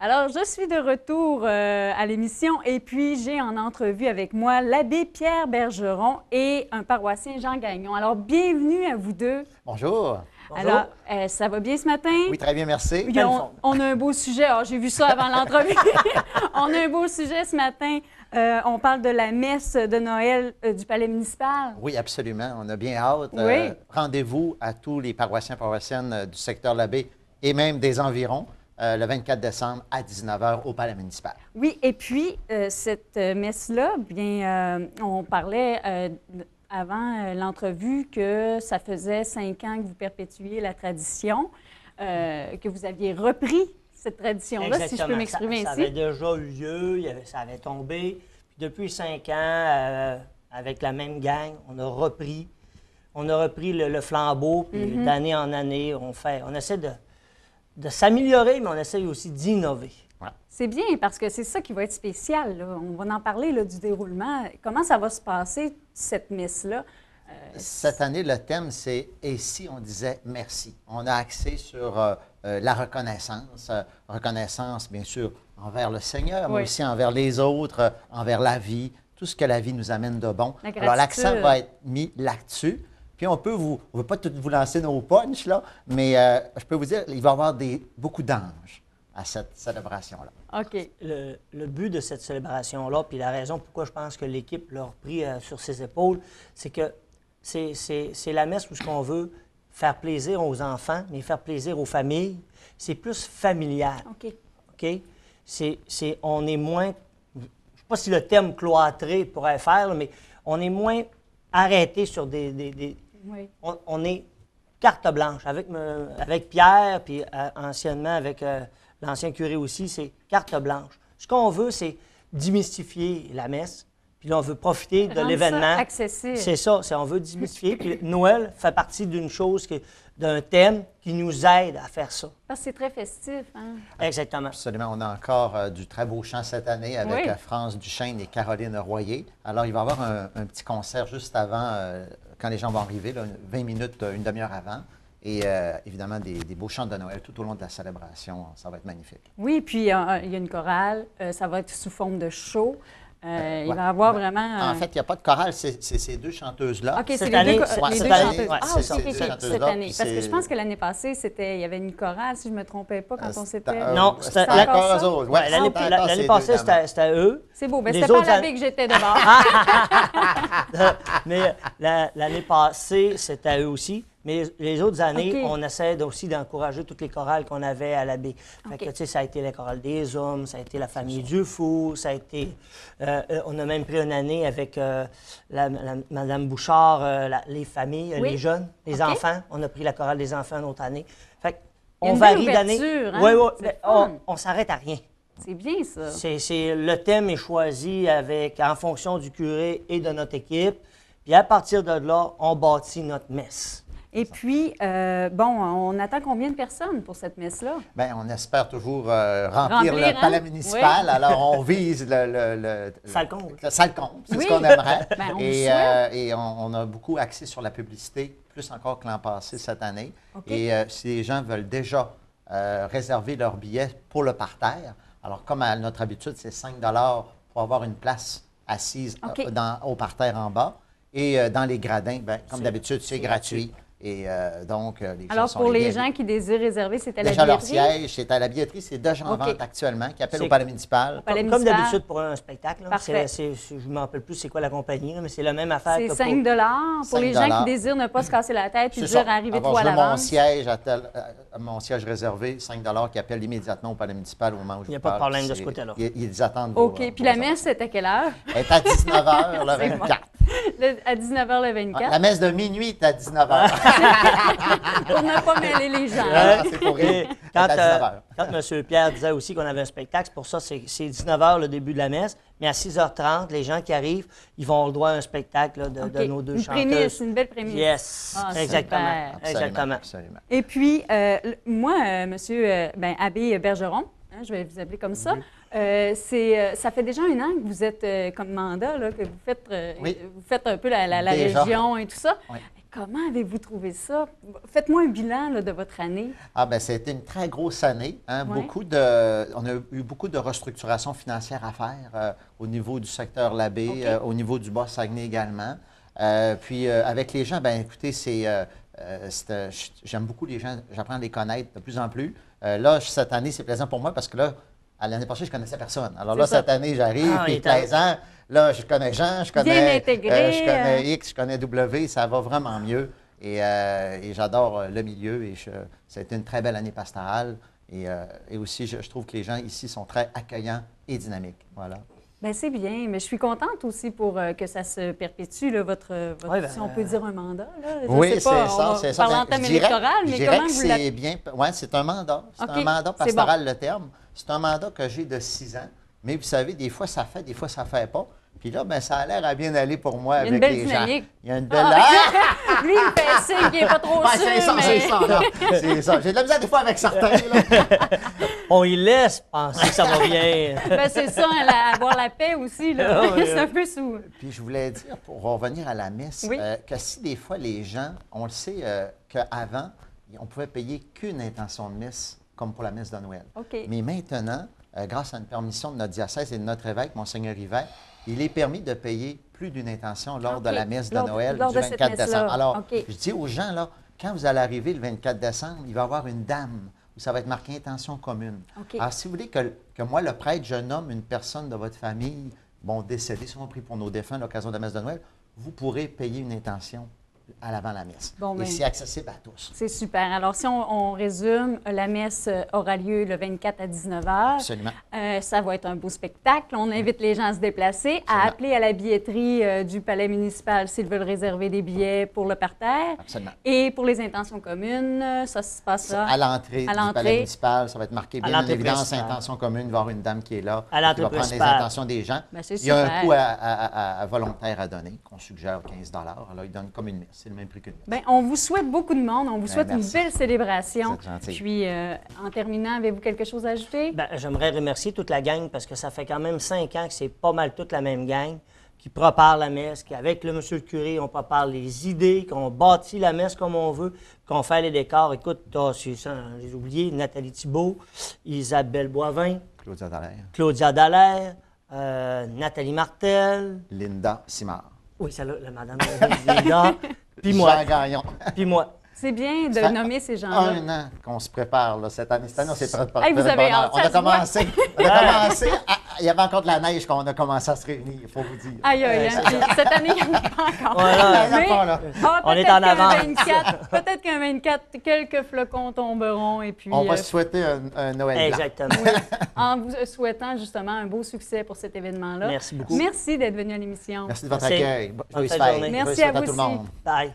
Alors, je suis de retour à l'émission et puis j'ai en entrevue avec moi l'abbé Pierre Bergeron et un paroissien Jean Gagnon. Alors, bienvenue à vous deux. Bonjour. Bonjour. Alors, ça va bien ce matin? Oui, très bien, merci. Oui, on a un beau sujet. Alors, j'ai vu ça avant l'entrevue. On a un beau sujet ce matin. On parle de la messe de Noël du Palais municipal. Oui, absolument. On a bien hâte. Oui. Rendez-vous à tous les paroissiens et paroissiennes du secteur Labbé et même des environs le 24 décembre à 19h au Palais municipal. Oui, et puis cette messe-là, bien, on parlait avant l'entrevue que ça faisait 5 ans que vous perpétuiez la tradition, que vous aviez repris cette tradition-là, si je peux m'exprimer ça ainsi. Ça avait déjà eu lieu, ça avait tombé. Puis depuis 5 ans, avec la même gang, on a repris le flambeau. Puis d'année en année, on essaie de s'améliorer, mais on essaie aussi d'innover. Ouais. C'est bien, parce que c'est ça qui va être spécial, là. On va en parler là, du déroulement. Comment ça va se passer, cette messe-là? Cette année, le thème, c'est « Et si on disait merci ». On a axé sur la reconnaissance. Reconnaissance, bien sûr, envers le Seigneur, mais aussi envers les autres, envers la vie, tout ce que la vie nous amène de bon. Alors, l'accent va être mis là-dessus. Puis on ne veut pas tout vous lancer nos punchs, là, mais je peux vous dire, il va y avoir beaucoup d'anges à cette célébration-là. OK. Le but de cette célébration-là, puis la raison pourquoi je pense que l'équipe l'a repris sur ses épaules, c'est que c'est la messe où on veut faire plaisir aux enfants, mais faire plaisir aux familles. C'est plus familial. OK. OK? On est moins, je ne sais pas si le terme cloîtré pourrait faire, mais on est moins arrêté sur Oui. On est carte blanche. Avec Pierre, puis anciennement avec l'ancien curé aussi, c'est carte blanche. Ce qu'on veut, c'est démystifier la messe. Puis là, on veut profiter de l'événement. Accessible. C'est ça, on veut démystifier. Puis Noël fait partie d'une chose, d'un thème qui nous aide à faire ça. Parce que c'est très festif, hein? Exactement. Absolument. On a encore du très beau chant cette année avec France Duchesne et Caroline Royer. Alors, il va y avoir un petit concert juste avant, quand les gens vont arriver, là, 20 minutes, une demi-heure avant. Et évidemment, des beaux chants de Noël tout au long de la célébration. Ça va être magnifique. Oui, puis il y a une chorale. Ça va être sous forme de show. Il va y avoir vraiment... En fait, il n'y a pas de chorale, c'est ces deux chanteuses-là. OK, c'est Cette les année, deux cette chanteuses. année, Ah, c'est ça. OK, Ces cette chanteuses-là, année. puis Parce que je c'est- pense que l'année passée, il y avait une chorale, si je ne me trompais pas, quand on s'était... Non, c'était c'était encore encore ça? eux autres. Ouais, l'année passée, c'était eux. C'est beau. Bien, Les c'était pas autres à l'abbé que j'étais d'abord. Mais l'année passée, c'était à eux aussi. Mais les autres années, OK. on essaie aussi d'encourager toutes les chorales qu'on avait à l'abbé. Fait que, tu sais, ça a été la chorale des hommes, ça a été la famille Dufou, ça a été... on a même pris une année avec Madame Bouchard, les familles, les jeunes, les enfants. On a pris la chorale des enfants une autre année. Fait Il y a on une varie belle d'année. ouverture, hein? Oui, C'est mais fun. on s'arrête à rien. C'est bien, ça. Le thème est choisi en fonction du curé et de notre équipe. Puis à partir de là, on bâtit notre messe. Et puis, on attend combien de personnes pour cette messe-là? Bien, on espère toujours remplir le hein? palais municipal. Oui. Alors, on vise le Salcombe. le Salcombe. C'est Oui. ce qu'on aimerait. Ben, on et le souhaite. et on a beaucoup axé sur la publicité, plus encore que l'an passé cette année. OK. Et si les gens veulent déjà réserver leur billet pour le parterre, alors comme à notre habitude, c'est 5 pour avoir une place assise OK. au parterre en bas. Et dans les gradins, bien, comme d'habitude, c'est gratuit. Et donc, les gens Alors, sont pour les bienvenus. gens qui désirent réserver, c'est à la Déjà leur billetterie? siège, c'est à la billetterie, c'est déjà en OK. vente actuellement, qui appelle C'est- au palais municipal. Palais Comme municipal. d'habitude pour un spectacle. là. Parfait. Je ne me rappelle plus c'est quoi la compagnie, là, mais c'est la même affaire C'est que 5 pour les gens 5 qui désirent ne pas se casser la tête et C'est dire ça. arriver Alors, trop à je veux mon l'avance. siège, mon siège réservé, 5 qui appelle immédiatement au palais municipal au moment où je Il n'y a vous pas de parle. problème de ce C'est- côté-là. Ils attendent vos, OK. Puis la messe, c'est à quelle heure? Elle est à 19h le C'est bon. 24. À 19h le 24. La messe de minuit est à 19h. Pour ne pas mêler les gens. C'est pour rire. Et Elle est à 19h. quand M. Pierre disait aussi qu'on avait un spectacle, c'est pour ça c'est 19h le début de la messe, mais à 6h30, les gens qui arrivent, ils vont avoir le droit à un spectacle là, de OK. nos deux Une chanteuses. prémisse, une belle prémisse. Yes, Ah, exactement. super. Exactement. Absolument. Et puis, moi, monsieur Abbé Bergeron, hein, je vais vous appeler comme ça, ça fait déjà 1 an que vous êtes comme mandat, là, que vous faites, Oui. vous faites un peu la Déjà. région et tout ça. Oui. comment avez-vous trouvé ça? Faites-moi un bilan là, de votre année. Ah ben, c'était une très grosse année. Hein? Ouais. On a eu beaucoup de restructuration financière à faire au niveau du secteur Labbé, OK. au niveau du Bas-Saguenay également. Puis avec les gens, ben écoutez, j'aime beaucoup les gens, j'apprends à les connaître de plus en plus. Là, cette année, c'est plaisant pour moi parce que là, à l'année passée, je ne connaissais personne. Alors là, C'est ça. cette année, j'arrive, Ah, puis il est à- 13 ans, là, je connais Jean, je connais, Bien intégré, je connais X, je connais W, ça va vraiment mieux. Et j'adore le milieu et ça a été une très belle année pastorale. Et aussi, je trouve que les gens ici sont très accueillants et dynamiques. Voilà. Bien, c'est bien, mais je suis contente aussi pour que ça se perpétue, là, Ouais, ben, si on peut dire un mandat. Là. Je Oui, sais c'est pas, ça, on va c'est ça. parler en Ben, thème je dirais- électoral, je mais dirais comment que vous c'est bien. Oui, c'est un mandat. C'est OK, un mandat c'est pastoral, bon. le terme. C'est un mandat que j'ai de 6 ans. Mais vous savez, des fois, ça fait, des fois, ça ne fait pas. Puis là, ben, ça a l'air à bien aller pour moi Il y a une avec belle les dynamique. gens. Il y a une belle... Lui, il me fait signe qu'il n'est pas trop Ouais, sûr, c'est ça, mais... c'est ça. Non, c'est ça. J'ai de la misère des fois avec certains. Là. On y laisse penser que ça va bien. Ben, c'est ça, avoir la paix aussi. Là. Ah oui, C'est un peu sous... Puis je voulais dire, pour revenir à la messe, Oui. que si des fois les gens, on le sait qu'avant, on pouvait payer qu'une intention de messe, comme pour la messe de Noël. OK. Mais maintenant, grâce à une permission de notre diocèse et de notre évêque, Monseigneur Hiver, il est permis de payer plus d'une intention lors de OK. la messe de Lors- Noël lors du de cette 24 messe-là. décembre. Alors, OK. je dis aux gens, là, quand vous allez arriver le 24 décembre, il va y avoir une dame où ça va être marqué intention commune. OK. Alors, si vous voulez que moi, le prêtre, je nomme une personne de votre famille, bon, décédée, si on prie pour nos défunts à l'occasion de la messe de Noël, vous pourrez payer une intention à l'avant la messe. Bon, et ben, c'est accessible à tous. C'est super. Alors, si on résume, la messe aura lieu le 24 à 19 h. Absolument. Ça va être un beau spectacle. On invite les gens à se déplacer, à Absolument. appeler à la billetterie du palais municipal s'ils veulent réserver des billets pour le parterre. Absolument. Et pour les intentions communes, ça se passera À l'entrée À du l'entrée. palais municipal, ça va être marqué À bien en l'entrée évidence, principale. intention commune, il va y avoir une dame qui est là, À qui l'entrée va prendre les principale. intentions des gens. Ben, c'est Il y a un super. coût à volontaire à donner, qu'on suggère 15 Alors, il donne comme une messe, c'est le même prix qu'une messe. Bien, on vous souhaite beaucoup de monde. On vous souhaite une merci. belle célébration. C'est gentil. Puis, en terminant, avez-vous quelque chose à ajouter? Ben, j'aimerais remercier toute la gang parce que ça fait quand même 5 ans que c'est pas mal toute la même gang qui prépare la messe, qui avec le monsieur le curé, on prépare les idées, qu'on bâtit la messe comme on veut, qu'on fait les décors. Écoute, c'est ça, j'ai oublié, Nathalie Thibault, Isabelle Boivin, Claudia Dallaire. Claudia Dallaire, Nathalie Martel, Linda Simard. oui, c'est la madame Linda, puis moi, Jean Gagnon. puis moi. C'est bien de Ça fait nommer ces gens-là. Un an qu'on se prépare là, cette année. Cette année, on s'est très Hey, vous avez hâte, On a ça se voit. commencé. Il y avait encore de la neige quand on a commencé à se réunir, il faut vous dire. Aïe, aïe, hein. Puis cette année, il n'y en a pas encore. Voilà. Il y en a pas, là. On est peut-être en qu'un avance. 24, peut-être qu'un 24, quelques flocons tomberont. Et puis, On va se souhaiter un Noël blanc. Exactement. en vous souhaitant justement un beau succès pour cet événement-là. Merci beaucoup. Merci d'être venu à l'émission. Merci de votre Merci. accueil. Bonne Joyeuse fin de fête. journée. Joyeuse Merci fête à vous tout le aussi. monde. Bye.